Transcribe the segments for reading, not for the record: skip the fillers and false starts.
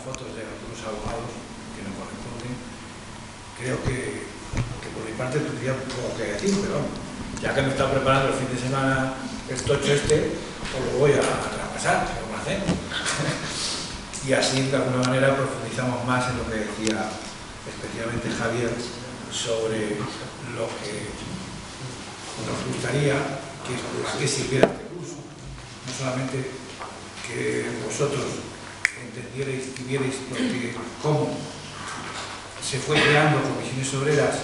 fotos de algunos abogados que no corresponden. Creo que por mi parte tendría poco que decir, pero ya que me está preparando el fin de semana el tocho este, pues lo voy a traspasar, ¿qué vamos a hacer? Y así, de alguna manera, profundizamos más en lo que decía especialmente Javier sobre lo que nos gustaría a qué sirviera este curso. No solamente que vosotros entendierais y vierais cómo se fue creando comisiones obreras,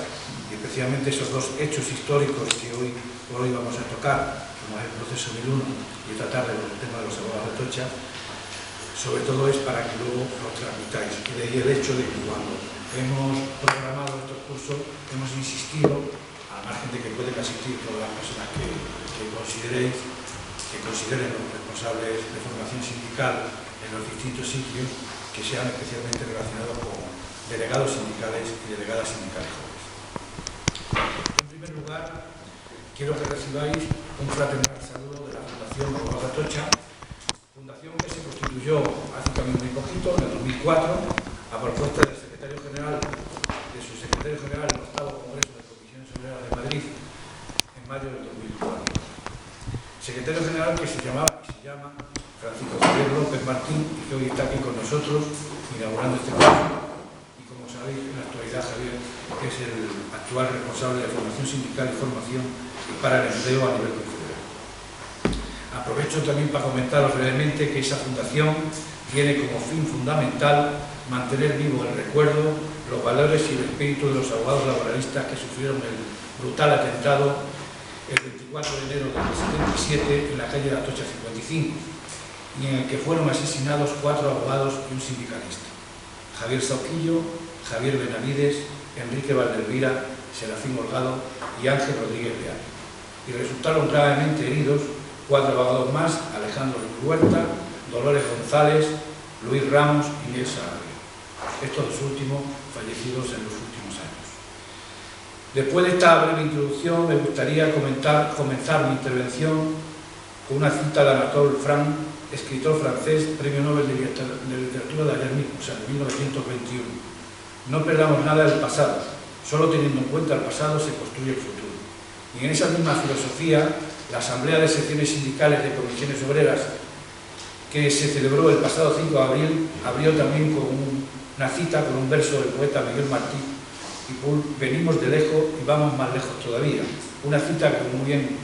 y especialmente esos dos hechos históricos que hoy vamos a tocar, como es el proceso 1001 y esta tarde con el tema de los abogados de Atocha. Sobre todo es para que luego lo transmitáis. Y de ahí el hecho de que cuando hemos programado estos cursos hemos insistido, al margen de que pueden asistir todas las personas que consideren los responsables de formación sindical en los distintos sitios, que sean especialmente relacionados con delegados sindicales y delegadas sindicales jóvenes. En primer lugar, quiero que recibáis un fraternal saludo de la Fundación Abogados de Atocha, fundación que se constituyó hace también muy poquito, en el 2004, a propuesta del secretario general, de su secretario general del octavo Congreso de Comisiones Obreras de Madrid, en mayo del 2004. Secretario general que se llama Francisco Javier López Martín, y que hoy está aquí con nosotros inaugurando este curso. Y como sabéis, en la actualidad Javier es el actual responsable de formación sindical y formación para el empleo a nivel confederal. Aprovecho también para comentaros brevemente que esa fundación tiene como fin fundamental mantener vivo el recuerdo, los valores y el espíritu de los abogados laboralistas que sufrieron el brutal atentado el 24 de enero del 77 en la calle de Atocha 55, y en el que fueron asesinados 4 abogados y un sindicalista: Javier Sauquillo, Javier Benavides, Enrique Valdelvira, Serafín Holgado y Ángel Rodríguez Leal. Y resultaron gravemente heridos 4 abogados más: Alejandro Huerta, Dolores González, Luis Ramos y Miguel Sarabia. Estos dos últimos fallecidos en los últimos años. Después de esta breve introducción, me gustaría comenzar mi intervención con una cita de Anatole France, escritor francés, premio Nobel de Literatura de ayer mismo, o sea, de 1921. No perdamos nada del pasado, solo teniendo en cuenta el pasado se construye el futuro. Y en esa misma filosofía, la Asamblea de Secciones Sindicales de Comisiones Obreras, que se celebró el pasado 5 de abril, abrió también con una cita, con un verso del poeta Miguel Martí y Pul: venimos de lejos y vamos más lejos todavía. Una cita que muy bien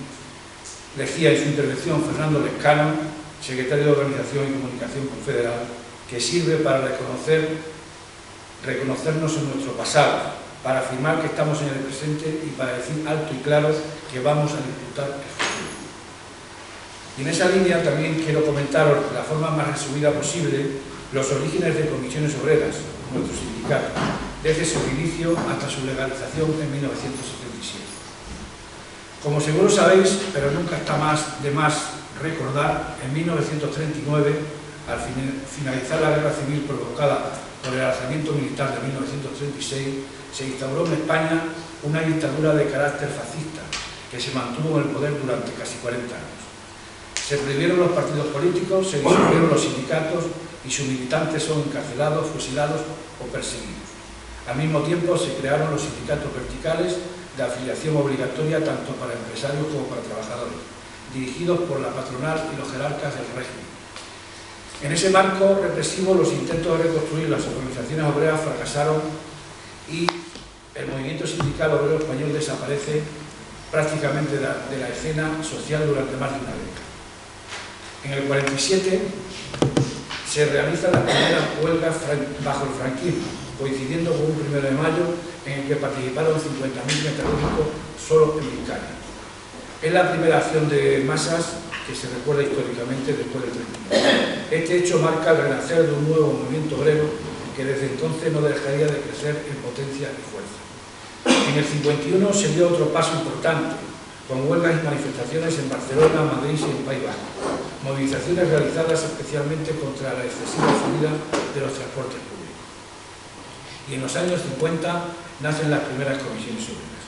decía en su intervención Fernando Lescano, secretario de Organización y Comunicación Confederal, que sirve para reconocernos en nuestro pasado, para afirmar que estamos en el presente y para decir alto y claro que vamos a disputar el futuro. Y en esa línea también quiero comentaros de la forma más resumida posible los orígenes de Comisiones Obreras, nuestro sindicato, desde su inicio hasta su legalización en 1977. Como seguro sabéis, pero nunca está de más recordar, en 1939, al finalizar la guerra civil provocada por el alzamiento militar de 1936, se instauró en España una dictadura de carácter fascista que se mantuvo en el poder durante casi 40 años. Se prohibieron los partidos políticos, se disolvieron los sindicatos y sus militantes son encarcelados, fusilados o perseguidos. Al mismo tiempo se crearon los sindicatos verticales de afiliación obligatoria tanto para empresarios como para trabajadores, dirigidos por la patronal y los jerarcas del régimen. En ese marco represivo, los intentos de reconstruir las organizaciones obreras fracasaron y el movimiento sindical obrero español desaparece prácticamente de la escena social durante más de una década. En el 47 se realizan las primeras huelgas bajo el franquismo, coincidiendo con un 1 de mayo en el que participaron 50.000 metalúrgicos solo en Vizcaya. Es la primera acción de masas que se recuerda históricamente después del 39. Este hecho marca el renacer de un nuevo movimiento obrero que desde entonces no dejaría de crecer en potencia y fuerza. En el 51 se dio otro paso importante, con huelgas y manifestaciones en Barcelona, Madrid y en País Vasco, movilizaciones realizadas especialmente contra la excesiva subida de los transportes públicos. Y en los años 50 nacen las primeras comisiones obreras.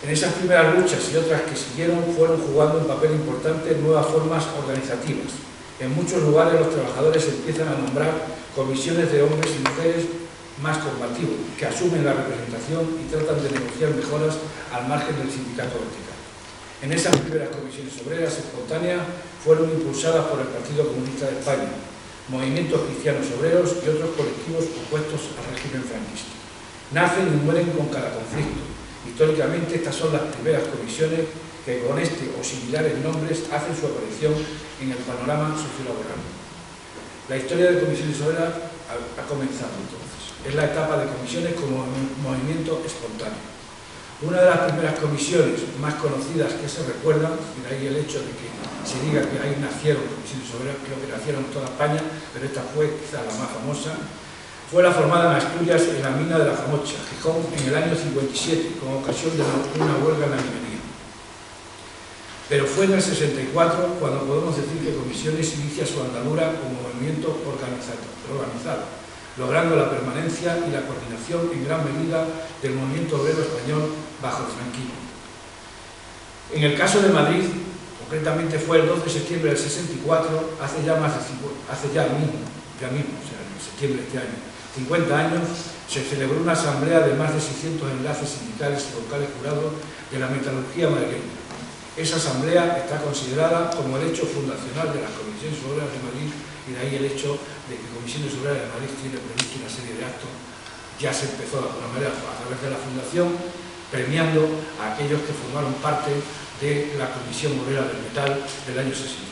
En esas primeras luchas y otras que siguieron fueron jugando un papel importante en nuevas formas organizativas, En muchos lugares los trabajadores empiezan a nombrar comisiones de hombres y mujeres más combativos, que asumen la representación y tratan de negociar mejoras al margen del sindicato vertical. En esas primeras comisiones obreras espontáneas fueron impulsadas por el Partido Comunista de España, movimientos cristianos obreros y otros colectivos opuestos al régimen franquista. Nacen y mueren con cada conflicto. Históricamente estas son las primeras comisiones que con este o similares nombres hacen su aparición en el panorama sociolaboral. La historia de comisiones obreras ha comenzado entonces. Es la etapa de comisiones como movimiento espontáneo. Una de las primeras comisiones más conocidas que se recuerdan, y de ahí el hecho de que se diga que ahí nacieron comisiones obreras, creo que nacieron en toda España, pero esta fue quizá la más famosa, fue la formada en Asturias en la mina de La Jamocha, Gijón, en el año 57, con ocasión de una huelga en la minería. Pero fue en el 64 cuando podemos decir que Comisiones inicia su andadura como movimiento organizado, logrando la permanencia y la coordinación en gran medida del movimiento obrero español bajo el franquismo. En el caso de Madrid, concretamente fue el 2 de septiembre del 64, hace ya mismo, o sea, en septiembre de este año, 50 años, se celebró una asamblea de más de 600 enlaces sindicales y locales jurados de la metalurgia madrileña. Esa asamblea está considerada como el hecho fundacional de las Comisiones Obreras de Madrid, y de ahí el hecho de que Comisiones Obreras de Madrid tiene previsto una serie de actos. Ya se empezó de alguna manera a través de la fundación, premiando a aquellos que formaron parte de la Comisión Obrera del Metal del año 64.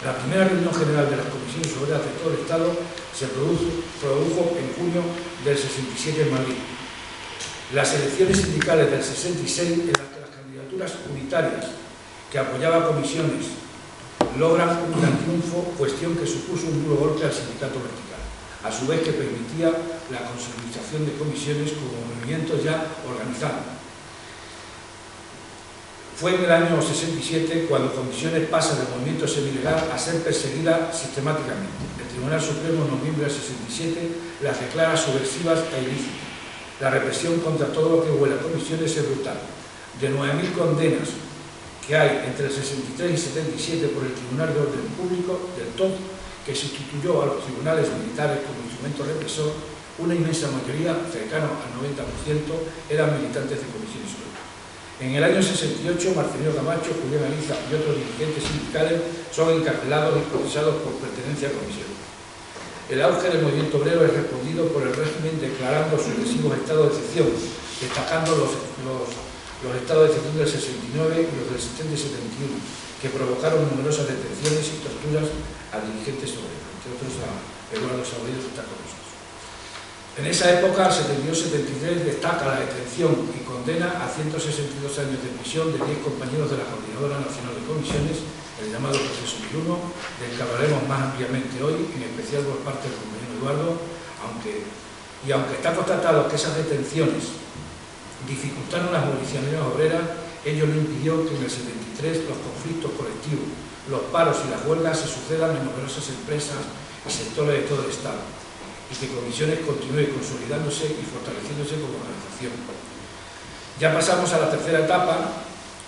La primera reunión general de las Comisiones Obreras de todo el Estado se produjo en junio del 67 en Madrid. Las elecciones sindicales del 66, en las que las candidaturas unitarias que apoyaba comisiones logran un gran triunfo, cuestión que supuso un duro golpe al sindicato vertical, a su vez que permitía la consolidación de comisiones como movimiento ya organizado. Fue en el año 67 cuando Comisiones pasa del movimiento semilegal a ser perseguida sistemáticamente. El Tribunal Supremo en noviembre del 67 las declara subversivas e ilícitas. La represión contra todo lo que huele a comisiones es brutal. De 9.000 condenas que hay entre el 63 y 77 por el Tribunal de Orden Público del TOC, que sustituyó a los tribunales militares como instrumento represor, una inmensa mayoría, cercano al 90%, eran militantes de comisiones obreras. En el año 68, Marcelino Camacho, Julián Aliza y otros dirigentes sindicales son encarcelados y procesados por pertenencia a comisiones. El auge del movimiento obrero es respondido por el régimen declarando sucesivos estados de excepción, destacando los estados de excepción del 69 y los del 70 y 71, que provocaron numerosas detenciones y torturas a dirigentes obreros, entre otros a Eduardo Saborío, que está con nosotros. En esa época, el 72-73, destaca la detención y condena a 162 años de prisión de 10 compañeros de la Coordinadora Nacional de Comisiones, el llamado Proceso 1001, del que hablaremos más ampliamente hoy, en especial por parte del compañero Eduardo, aunque está constatado que esas detenciones dificultaron las movilizaciones obreras, ello no impidió que en el 73 los conflictos colectivos, los paros y las huelgas se sucedan en numerosas empresas y sectores de todo el Estado, y que Comisiones continúe consolidándose y fortaleciéndose como organización. Ya pasamos a la tercera etapa,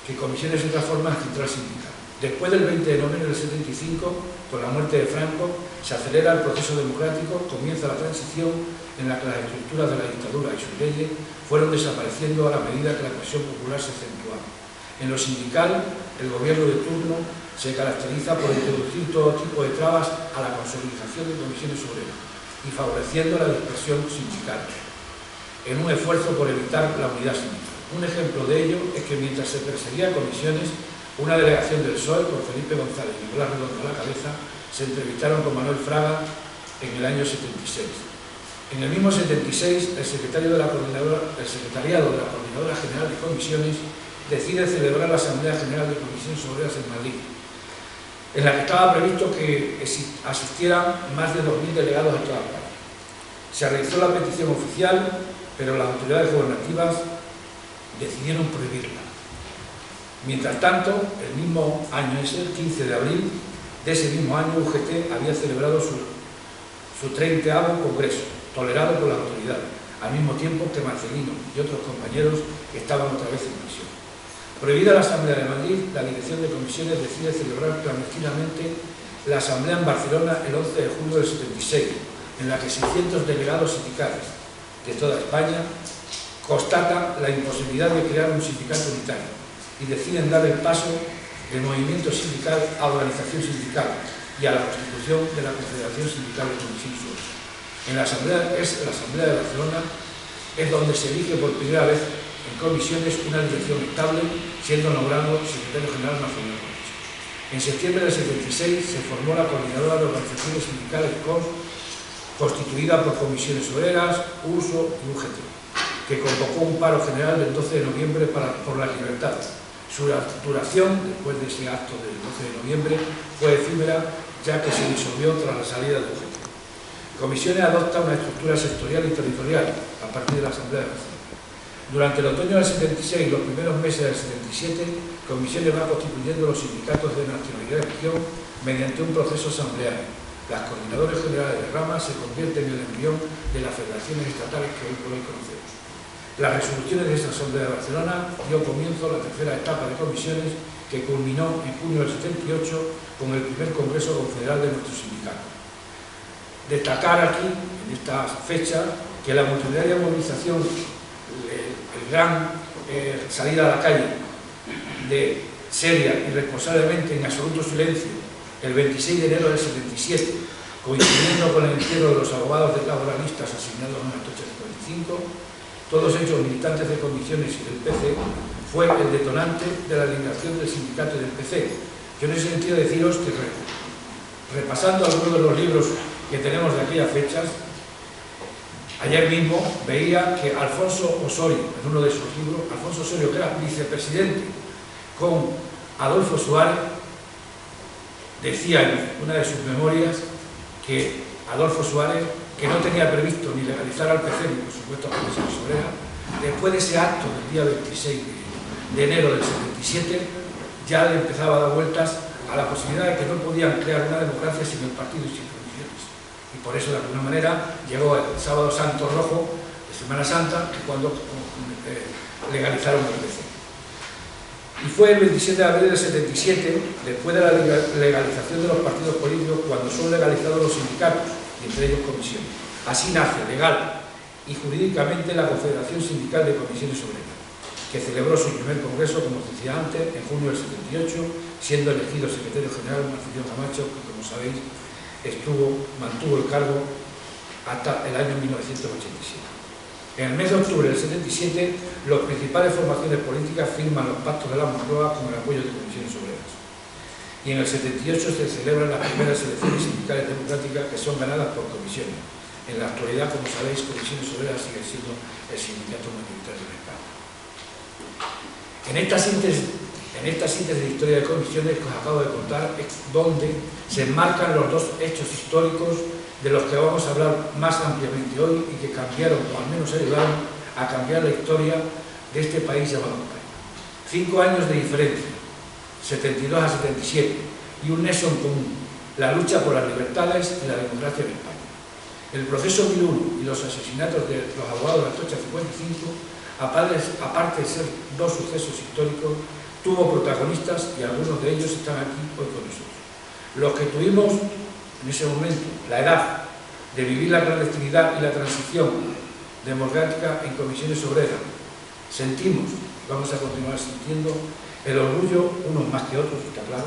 que Comisiones se transforma en central sindical. Después del 20 de noviembre del 75, con la muerte de Franco, se acelera el proceso democrático, comienza la transición en la que las estructuras de la dictadura y sus leyes fueron desapareciendo a la medida que la presión popular se acentuaba. En lo sindical, el gobierno de turno se caracteriza por introducir todo tipo de trabas a la consolidación de comisiones obreras y favoreciendo la dispersión sindical, en un esfuerzo por evitar la unidad sindical. Un ejemplo de ello es que mientras se perseguía comisiones, una delegación del PSOE, con Felipe González y Nicolás Redondo a la cabeza, se entrevistaron con Manuel Fraga en el año 76. En el mismo 76, el Secretariado de la Coordinadora General de Comisiones decide celebrar la Asamblea General de Comisiones Obreras en Madrid, en la que estaba previsto que asistieran más de 2.000 delegados de todas partes. Se realizó la petición oficial, pero las autoridades gubernativas decidieron prohibirla. Mientras tanto, el mismo año, el 15 de abril de ese mismo año, UGT había celebrado su 30º Congreso, tolerado por las autoridades, al mismo tiempo que Marcelino y otros compañeros estaban otra vez en prisión. Prohibida la Asamblea de Madrid, la dirección de comisiones decide celebrar clandestinamente la Asamblea en Barcelona el 11 de julio del 76, en la que 600 delegados sindicales de toda España constatan la imposibilidad de crear un sindicato unitario y deciden dar el paso del movimiento sindical a organización sindical y a la constitución de la Confederación Sindical de Comisiones Obreras. En la Asamblea de Barcelona es donde se elige por primera vez en comisiones una dirección estable, siendo nombrado secretario general nacional. En septiembre del 76 se formó la Coordinadora de Organizaciones Sindicales constituida por comisiones obreras, USO y UGT, que convocó un paro general del 12 de noviembre por las libertades. Su duración, después de ese acto del 12 de noviembre, fue efímera, ya que se disolvió tras la salida del UGT. Comisiones adopta una estructura sectorial y territorial a partir de la Asamblea de Barcelona. Durante el otoño del 76 y los primeros meses del 77, Comisiones va constituyendo los sindicatos de nacionalidad y región mediante un proceso asambleario. Las coordinadoras generales de ramas se convierten en el embrión de las federaciones estatales que hoy por hoy conocemos. Las resoluciones de esta Asamblea de Barcelona dio comienzo a la tercera etapa de comisiones que culminó en junio del 78 con el primer Congreso Confederal de nuestro sindicato. Destacar aquí, en esta fecha, que la multitudinaria movilización, el gran salida a la calle de seria y responsablemente en absoluto silencio el 26 de enero del 77, coincidiendo con el encierro de los abogados laboralistas asignados en Atocha 55, todos ellos militantes de comisiones y del PC, fue el detonante de la eliminación del sindicato y del PC. Yo en ese sentido deciros que, repasando algunos de los libros que tenemos de aquellas fechas, ayer mismo veía que Alfonso Osorio, en uno de sus libros, Alfonso Osorio, que era vicepresidente con Adolfo Suárez, decía en una de sus memorias que Adolfo Suárez, que no tenía previsto ni legalizar al PC ni por supuesto a la Comisiones Obreras, después de ese acto del día 26 de enero del 77, ya le empezaba a dar vueltas a la posibilidad de que no podían crear una democracia sin el partido y sin comisiones. Y por eso, de alguna manera, llegó el Sábado Santo Rojo de Semana Santa, cuando legalizaron el PC. Y fue el 27 de abril del 77, después de la legalización de los partidos políticos, cuando son legalizados los sindicatos, y entre ellos comisiones. Así nace legal y jurídicamente la Confederación Sindical de Comisiones Obreras, que celebró su primer congreso, como os decía antes, en junio del 78, siendo elegido secretario general Marcelino Camacho, que, como sabéis, mantuvo el cargo hasta el año 1987. En el mes de octubre del 77, las principales formaciones políticas firman los pactos de la Moncloa con el apoyo de comisiones obreras. Y en el 78 se celebran las primeras elecciones sindicales democráticas, que son ganadas por comisiones. En la actualidad, como sabéis, Comisiones Obreras sigue siendo el sindicato mayoritario de España. En esta síntesis de historia de comisiones que os acabo de contar es donde se enmarcan los dos hechos históricos de los que vamos a hablar más ampliamente hoy y que cambiaron, o al menos ayudaron a cambiar la historia de este país llamado España. 5 años de diferencia, 72 a 77, y un nexo en común, la lucha por las libertades y la democracia en España. El proceso 2001 y los asesinatos de los abogados de Atocha 55, aparte de ser dos sucesos históricos, tuvo protagonistas y algunos de ellos están aquí hoy con nosotros. Los que tuvimos en ese momento la edad de vivir la clandestinidad y la transición democrática en comisiones obreras, sentimos, vamos a continuar sintiendo, el orgullo, unos más que otros, está claro,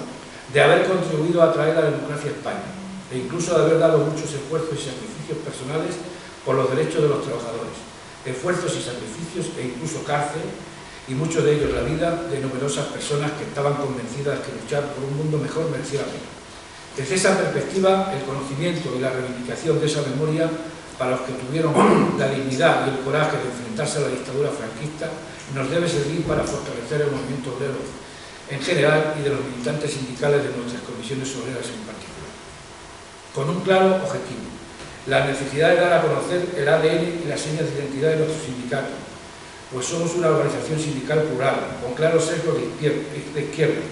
de haber contribuido a traer la democracia a España e incluso de haber dado muchos esfuerzos y sacrificios personales por los derechos de los trabajadores, esfuerzos y sacrificios e incluso cárcel, y muchos de ellos la vida de numerosas personas que estaban convencidas que luchar por un mundo mejor merecía la pena. Desde esa perspectiva, el conocimiento y la reivindicación de esa memoria, para los que tuvieron la dignidad y el coraje de enfrentarse a la dictadura franquista, nos debe servir para fortalecer el movimiento obrero en general y de los militantes sindicales de nuestras comisiones obreras en particular. Con un claro objetivo: la necesidad de dar a conocer el ADN y las señas de identidad de nuestro sindicato, pues somos una organización sindical plural, con claros sesgos de izquierda,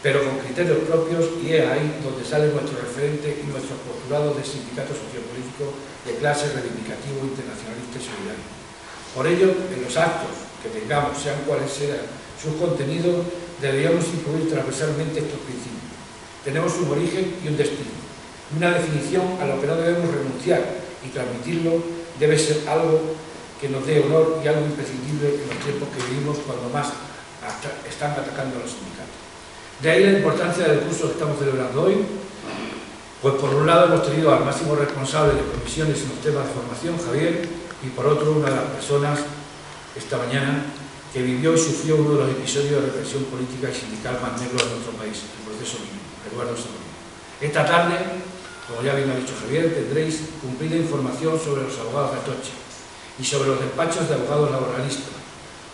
pero con criterios propios, y es ahí donde sale nuestro referente y nuestro postulado de sindicato sociopolítico de clase reivindicativo, internacionalista y solidario. Por ello, en los actos que tengamos, sean cuales sean sus contenidos, deberíamos incluir transversalmente estos principios: tenemos un origen y un destino, una definición a lo que no debemos renunciar, y transmitirlo debe ser algo que nos dé honor y algo imprescindible en los tiempos que vivimos, cuando más están atacando a los sindicatos. De ahí la importancia del curso que estamos celebrando hoy, pues por un lado hemos tenido al máximo responsable de comisiones en los temas de formación, Javier, y por otro una de las personas esta mañana que vivió y sufrió uno de los episodios de represión política y sindical más negros de nuestro país, el proceso Miñón, Eduardo Saborino. Esta tarde, como ya bien ha dicho Javier, tendréis cumplida información sobre los abogados de Atocha y sobre los despachos de abogados laboralistas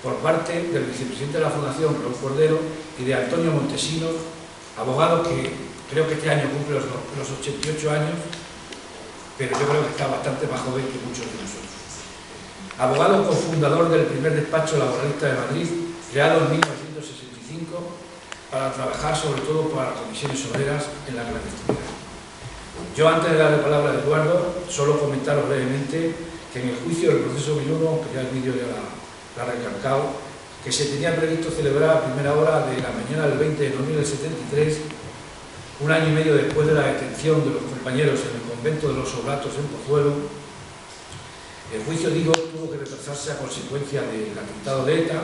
por parte del vicepresidente de la Fundación, Raúl Cordero, y de Antonio Montesinos, abogado que creo que este año cumple los 88 años, pero yo creo que está bastante más joven que muchos de nosotros. Abogado cofundador del primer despacho laboralista de Madrid, creado en 1965 para trabajar sobre todo para las comisiones obreras en la clandestinidad. Yo, antes de dar la palabra a Eduardo, solo comentaros brevemente que en el juicio del proceso Miñón, que ya el vídeo ya la ha recalcado, que se tenía previsto celebrar a primera hora de la mañana del 20 de noviembre del 73, un año y medio después de la detención de los compañeros en el convento de los Oblatos en Pozuelo, el juicio, digo, tuvo que retrasarse a consecuencia del atentado de ETA,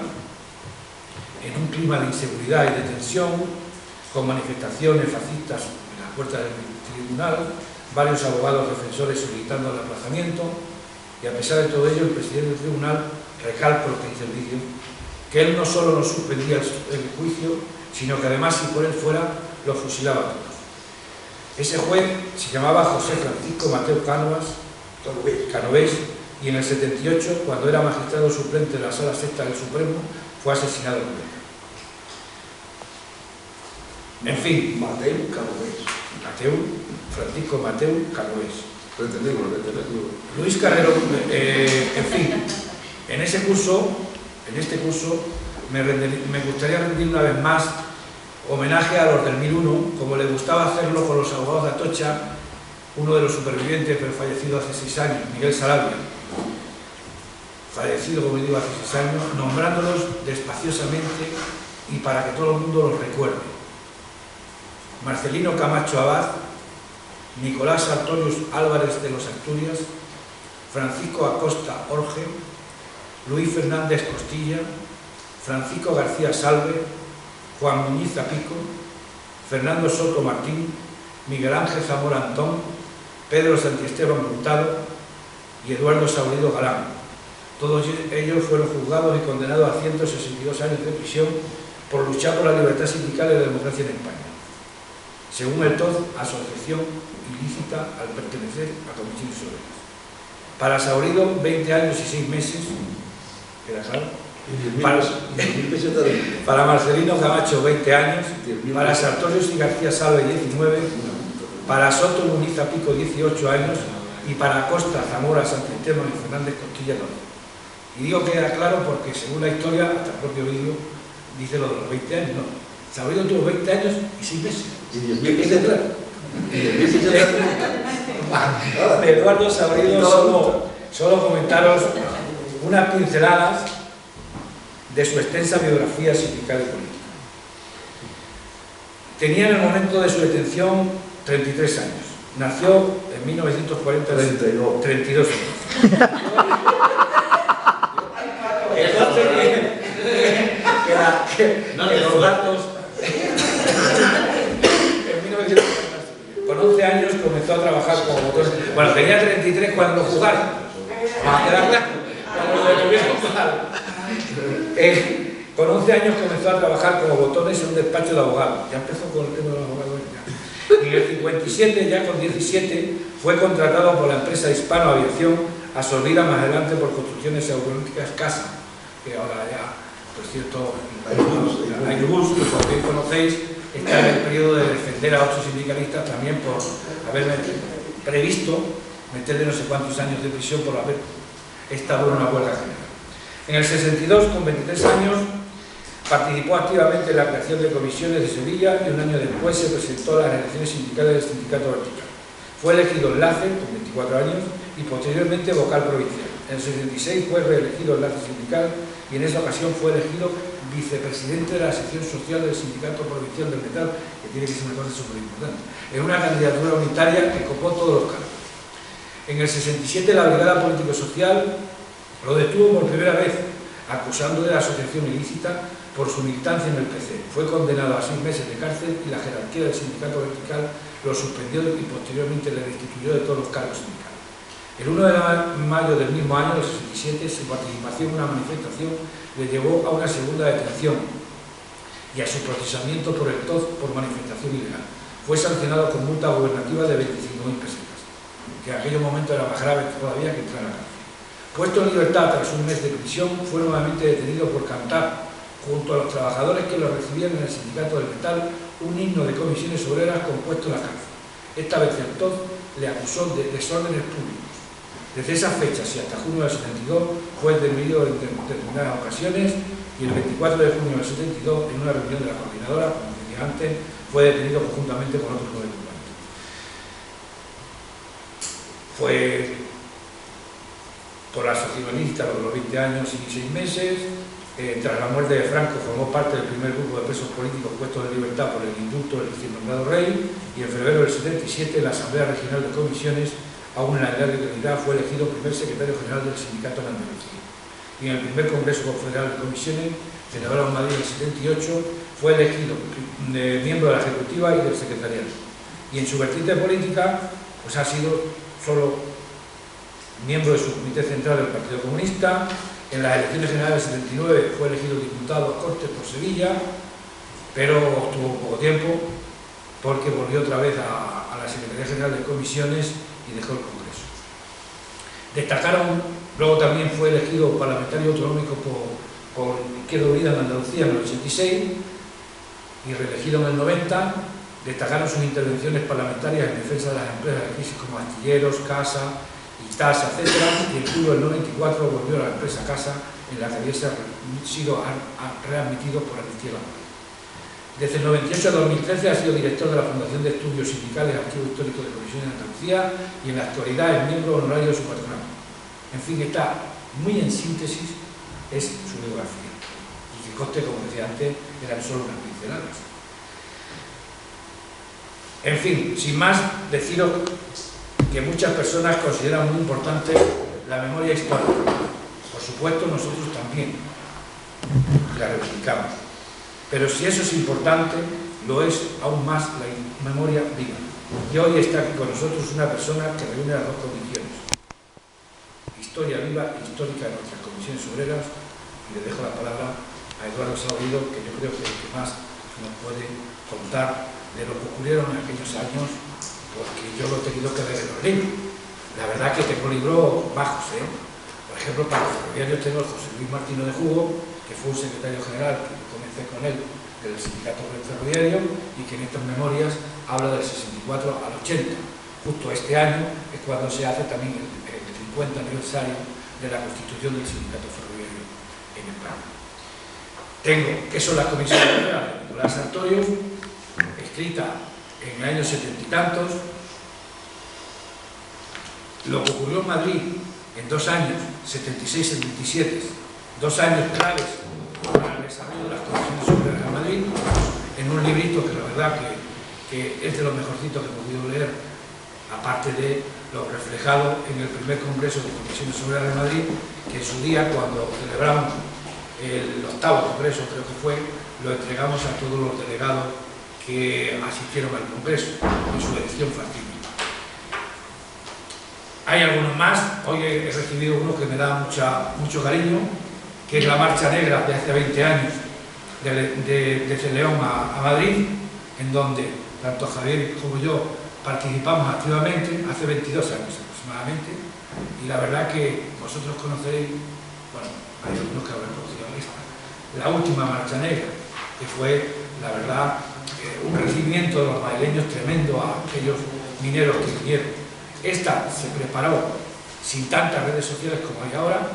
en un clima de inseguridad y de tensión, con manifestaciones fascistas en las puertas del tribunal, varios abogados defensores solicitando el aplazamiento, y a pesar de todo ello, el presidente del tribunal recalca lo que dice el vídeo, que él no solo no suspendía el juicio, sino que además, si por él fuera, lo fusilaba a todos. Ese juez se llamaba José Francisco Mateo Canovés, y en el 78, cuando era magistrado suplente de la Sala Sexta del Supremo, fue asesinado por él. En fin, Francisco Mateo Canovés. Luis Carrero, en fin, en este curso me gustaría rendir una vez más homenaje a los del 1001, como le gustaba hacerlo con los abogados de Atocha, uno de los supervivientes, pero fallecido hace 6 años, Miguel Sarabia, fallecido, como digo, hace 6 años, nombrándolos despaciosamente y para que todo el mundo los recuerde. Marcelino Camacho Abad, Nicolás Sartorius Álvarez de los Asturias, Francisco Acosta Orge, Luis Fernández Costilla, Francisco García Salve, Juan Muñiz Zapico, Fernando Soto Martín, Miguel Ángel Zamora Antón, Pedro Santiesteban Hurtado y Eduardo Saurido Galán. Todos ellos fueron juzgados y condenados a 162 años de prisión por luchar por la libertad sindical y la democracia en España, según el TOZ, asociación ilícita al pertenecer a comisiones obreras. Para Saurido, 20 años y 6 meses, ¿queda claro? Para Marcelino Camacho, 20 años, para Sartorius y García Salve, 19, para Soto Muñiz Zapico, 18 años, y para Acosta, Zamora, Santisteban y Fernández Costilla, 12. Y digo que era claro porque, según la historia, hasta el propio vídeo dice lo de los 20 años, no. Saurido tuvo 20 años y 6 meses. ¿Y 10.000 pesos? De Eduardo Saurido, solo comentaros unas pinceladas de su extensa biografía sindical y política. Tenía en el momento de su detención 33 años. Nació en 1940. 32 años. Los datos. En 1940, con 11 años comenzó a trabajar como botones. Bueno, tenía 33 cuando jugaron. Para quedar claro, cuando lo tuvieron claro. Con 11 años comenzó a trabajar como botones en un despacho de abogados. Ya empezó con el tema de los abogados. Y en el 57, ya con 17, fue contratado por la empresa Hispano Aviación, absorbida más adelante por Construcciones Aeronáuticas Casa, que ahora ya, por cierto, Airbus, que como bien conocéis, está en el periodo de defender a 8 sindicalistas también por haber previsto meterle no sé cuántos años de prisión por haber estado en una huelga general. En el 62, con 23 años, participó activamente en la creación de comisiones de Sevilla y un año después se presentó a las elecciones sindicales del Sindicato Vertical. Fue elegido enlace con 24 años y posteriormente vocal provincial. En el 66 fue reelegido enlace sindical y en esa ocasión fue elegido vicepresidente de la sección social del Sindicato Provincial del Metal, que tiene que ser una cosa súper importante. En una candidatura unitaria que copó todos los cargos. En el 67 la Brigada Político-Social lo detuvo por primera vez, acusando de asociación ilícita por su militancia en el PC. Fue condenado a 6 meses de cárcel y la jerarquía del sindicato vertical lo suspendió y posteriormente le destituyó de todos los cargos sindicales. El 1 de mayo del mismo año, del 67, su participación en una manifestación le llevó a una segunda detención y a su procesamiento por el TOZ por manifestación ilegal. Fue sancionado con multa gubernativa de 25.000 pesetas, que en aquellos momentos era más grave todavía que entrar a la cárcel. Puesto en libertad tras un mes de prisión, fue nuevamente detenido por cantar, junto a los trabajadores que lo recibían en el Sindicato del Metal, un himno de comisiones obreras compuesto en la cárcel. Esta vez el TOZ le acusó de desórdenes públicos. Desde esas fechas y hasta junio del 72 fue detenido en determinadas ocasiones y el 24 de junio del 72, en una reunión de la coordinadora, como decía antes, fue detenido conjuntamente con otros 9 ocupantes. Fue por la socialista a los 20 años y 6 meses. Tras la muerte de Franco formó parte del primer grupo de presos políticos puestos en libertad por el indulto del recién nombrado rey, y en febrero del 77 la Asamblea Regional de Comisiones, aún en la edad de legalidad, fue elegido primer secretario general del sindicato en Andalucía. Y en el primer Congreso Confederal de Comisiones, celebrado en Madrid en el 78, fue elegido miembro de la Ejecutiva y del Secretariado. Y en su vertiente política, pues ha sido solo miembro de su Comité Central del Partido Comunista. En las elecciones generales del 79 fue elegido diputado a Cortes por Sevilla, pero obtuvo poco tiempo porque volvió otra vez a la Secretaría General de Comisiones y dejó el Congreso. Destacaron, luego también fue elegido parlamentario autonómico por Izquierda Unida en Andalucía en el 86 y reelegido en el 90. Destacaron sus intervenciones parlamentarias en defensa de las empresas de crisis como Astilleros, Casa, Itasa, etc. Y en julio del 94 volvió a la empresa Casa, en la que había sido readmitido por Amnistía Laboral. Desde el 98 a 2013 ha sido director de la Fundación de Estudios Sindicales Archivo Histórico de Comisiones de Andalucía y en la actualidad es miembro honorario de su patronato. En fin, está muy en síntesis, es su biografía. Y que conste, como decía antes, eran solo unas pinceladas. En fin, sin más, deciros que muchas personas consideran muy importante la memoria histórica. Por supuesto, nosotros también la reivindicamos. Pero si eso es importante, lo es aún más la memoria viva. Y hoy está aquí con nosotros una persona que reúne las dos condiciones: historia viva e histórica de nuestras comisiones obreras. Y le dejo la palabra a Eduardo Saurido, que yo creo que es el que más nos puede contar de lo que ocurrieron en aquellos años, porque yo lo he tenido que ver en los libros. La verdad que tengo libros bajos, Por ejemplo, para los ferroviarios tengo el José Luis Martino de Jugo, que fue un secretario general, que comencé con él, del sindicato ferroviario, y que en estas memorias habla del 64 al 80. Justo este año es cuando se hace también el 50 aniversario de la constitución del sindicato ferroviario en España. Tengo, ¿qué son las comisiones obreras? De Nicolás Sartorius, escrita en el año 70 y tantos. Lo que ocurrió en Madrid en 2 años, 76-77, 2 años claves para el desarrollo de las comisiones obreras en Madrid, en un librito que la verdad que es de los mejorcitos que he podido leer, aparte de lo reflejado en el primer Congreso de Comisiones Obreras de Madrid, que en su día, cuando celebramos el 8º Congreso, creo que fue, lo entregamos a todos los delegados que asistieron al Congreso en su edición fatídica. Hay algunos más. Hoy he recibido uno que me da mucho cariño, que es la Marcha Negra de hace 20 años desde León a Madrid, en donde tanto Javier como yo participamos activamente hace 22 años aproximadamente, y la verdad que vosotros conoceréis, bueno, hay algunos que habrán conocido esta, la última Marcha Negra, que fue, la verdad, un recibimiento de los madrileños tremendo a aquellos mineros que vinieron. Esta se preparó sin tantas redes sociales como hay ahora,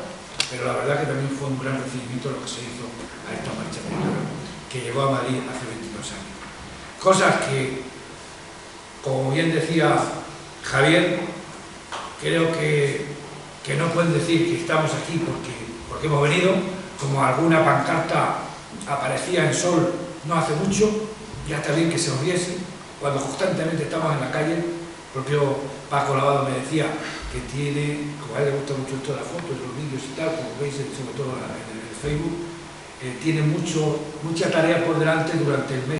pero la verdad que también fue un gran recibimiento lo que se hizo a esta Marcha Negra, que llegó a Madrid hace 22 años. Cosas que, como bien decía Javier, creo que no pueden decir que estamos aquí porque hemos venido, como alguna pancarta aparecía en Sol no hace mucho, ya está bien que se os viese, cuando constantemente estamos en la calle. El propio Paco Lavado me decía que tiene, como a él le gusta mucho esto de las fotos, los vídeos y tal, como veis sobre todo en el Facebook, tiene mucha tarea por delante durante el mes.